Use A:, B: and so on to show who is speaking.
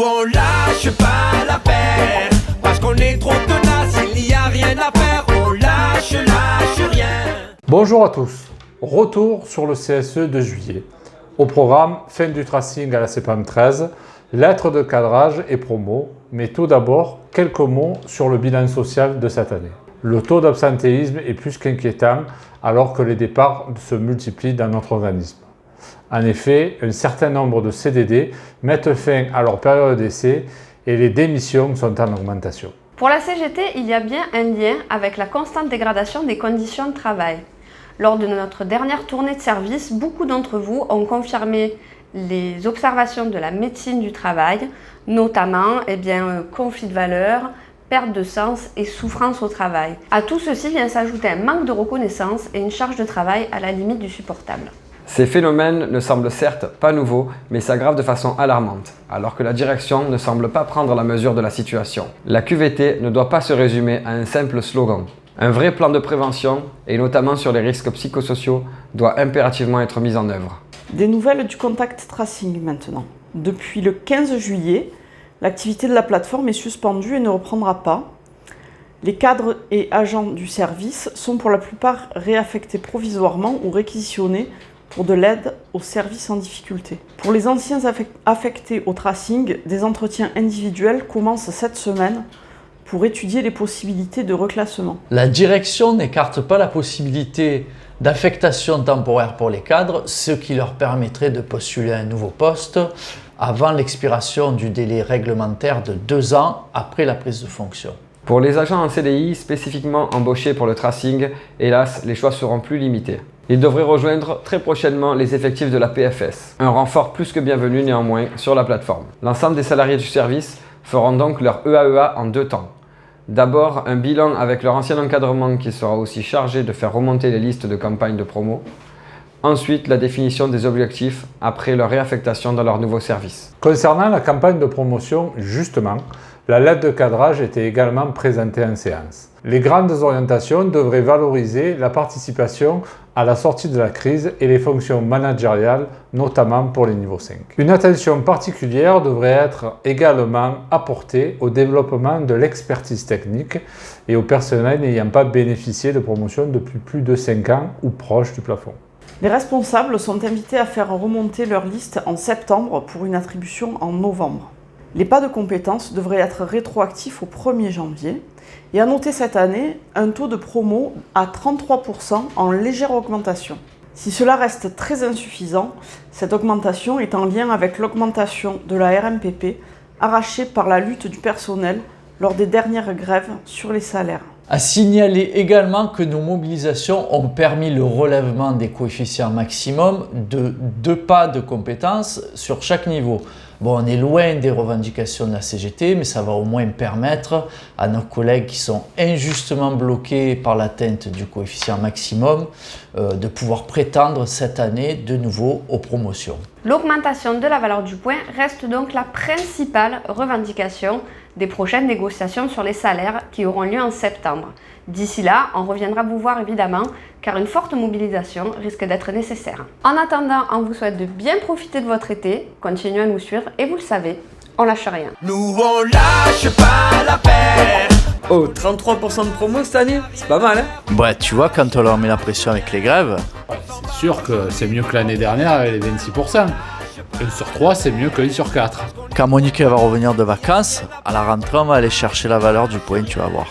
A: on lâche pas l'affaire, parce qu'on est trop tenace, il n'y a rien à faire. On lâche rien.
B: Bonjour à tous, retour sur le CSE de juillet. Au programme, fin du tracing à la CPAM 13, lettres de cadrage et promo, mais tout d'abord, quelques mots sur le bilan social de cette année. Le taux d'absentéisme est plus qu'inquiétant alors que les départs se multiplient dans notre organisme. En effet, un certain nombre de CDD mettent fin à leur période d'essai et les démissions sont en augmentation.
C: Pour la CGT, il y a bien un lien avec la constante dégradation des conditions de travail. Lors de notre dernière tournée de service, beaucoup d'entre vous ont confirmé les observations de la médecine du travail, notamment conflit de valeurs, perte de sens et souffrance au travail. À tout ceci vient s'ajouter un manque de reconnaissance et une charge de travail à la limite du supportable.
D: Ces phénomènes ne semblent certes pas nouveaux, mais s'aggravent de façon alarmante, alors que la direction ne semble pas prendre la mesure de la situation. La QVT ne doit pas se résumer à un simple slogan. Un vrai plan de prévention, et notamment sur les risques psychosociaux, doit impérativement être mis en œuvre.
E: Des nouvelles du contact tracing maintenant. Depuis le 15 juillet, l'activité de la plateforme est suspendue et ne reprendra pas. Les cadres et agents du service sont pour la plupart réaffectés provisoirement ou réquisitionnés pour de l'aide aux services en difficulté. Pour les anciens affectés au tracing, des entretiens individuels commencent cette semaine pour étudier les possibilités de reclassement.
F: La direction n'écarte pas la possibilité d'affectation temporaire pour les cadres, ce qui leur permettrait de postuler à un nouveau poste avant l'expiration du délai réglementaire de 2 ans après la prise de fonction.
D: Pour les agents en CDI spécifiquement embauchés pour le tracing, hélas, les choix seront plus limités. Ils devraient rejoindre très prochainement les effectifs de la PFS. Un renfort plus que bienvenu néanmoins sur la plateforme. L'ensemble des salariés du service feront donc leur EAEA en 2 temps. D'abord, un bilan avec leur ancien encadrement qui sera aussi chargé de faire remonter les listes de campagne de promo. Ensuite, la définition des objectifs après leur réaffectation dans leur nouveau service.
B: Concernant la campagne de promotion, justement, la lettre de cadrage était également présentée en séance. Les grandes orientations devraient valoriser la participation à la sortie de la crise et les fonctions managériales, notamment pour les niveaux 5. Une attention particulière devrait être également apportée au développement de l'expertise technique et au personnel n'ayant pas bénéficié de promotion depuis plus de 5 ans ou proche du plafond.
E: Les responsables sont invités à faire remonter leur liste en septembre pour une attribution en novembre. Les pas de compétences devraient être rétroactifs au 1er janvier et à noter cette année un taux de promo à 33% en légère augmentation. Si cela reste très insuffisant, cette augmentation est en lien avec l'augmentation de la RMPP arrachée par la lutte du personnel lors des dernières grèves sur les salaires.
F: À signaler également que nos mobilisations ont permis le relèvement des coefficients maximum de 2 pas de compétences sur chaque niveau. Bon, on est loin des revendications de la CGT, mais ça va au moins permettre à nos collègues qui sont injustement bloqués par l'atteinte du coefficient maximum de pouvoir prétendre cette année de nouveau aux promotions.
C: L'augmentation de la valeur du point reste donc la principale revendication des prochaines négociations sur les salaires qui auront lieu en septembre. D'ici là, on reviendra vous voir évidemment, car une forte mobilisation risque d'être nécessaire. En attendant, on vous souhaite de bien profiter de votre été, continuez à nous suivre et vous le savez, on lâche rien.
A: Nous on lâche pas l'affaire.
G: Oh, 33% de promo cette année, c'est pas mal, hein?
F: Ouais, tu vois, quand on leur met la pression avec les grèves,
B: C'est sûr que c'est mieux que l'année dernière avec les 26%. 1 sur 3, c'est mieux que 1 sur 4.
F: quand Monique va revenir de vacances, à la rentrée, on va aller chercher la valeur du point, tu vas voir.